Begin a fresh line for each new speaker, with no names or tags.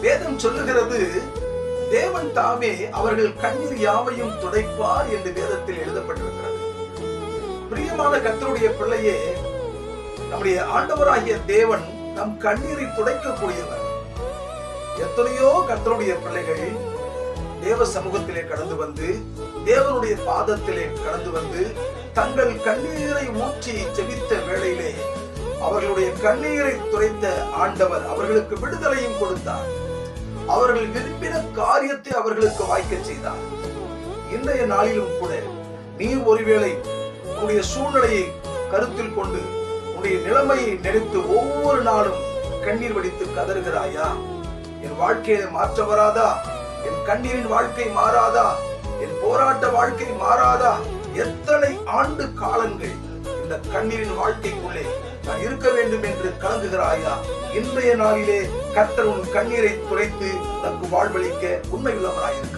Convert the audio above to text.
வேதம் சொல்லுகிறது, தேவன் தாமே அவர்கள் கண்ணீர் யாவையும் துடைப்பார் என்று வேதத்தில் எழுதப்பட்டிருக்கிறது. பிரியமான கர்த்தருடைய பிள்ளையே, நம்முடைய ஆண்டவராகிய தேவன் நம் கண்ணீரை துடைக்கக்கூடியவர். எத்தனையோ கர்த்தருடைய பிள்ளைகள் தேவ சமூகத்திலே கடந்து வந்து, தேவனுடைய பாதத்திலே கடந்து வந்து, தங்கள் கண்ணீரை ஊற்றி ஜெபித்த வேளையிலே அவர்களுடைய கண்ணீரை துடைத்த ஆண்டவர் அவர்களுக்கு விடுதலையும் கொடுத்தார். அவர்கள் விரும்பின காரியத்தை அவர்களுக்கு வாய்க்க செய்தார். இன்றைய நாளிலும் கூட நீ ஒருவேளை உன்னுடைய சூழ்நிலையை கருத்தில் கொண்டு உன்னுடைய நிலைமையை நினைத்து ஒவ்வொரு நாளும் கண்ணீர் வடித்து கதறுகிறாயா? என் வாழ்க்கையில மாற்றம் வராதா? என் கண்ணீரின் வாழ்க்கை மாறாதா? என் போராட்ட வாழ்க்கை மாறாதா? எத்தனை ஆண்டு காலங்கள் இந்த கண்ணீரின் வாழ்க்கைக்குள்ளே நான் இருக்க வேண்டும் என்று கலங்குகிறாயா? இன்றைய நாளிலே கர்த்தர் உன் கண்ணீரை துடைத்து தனக்கு வாழ்வளிக்க உண்மையுள்ளவராயிருக்கிறார்.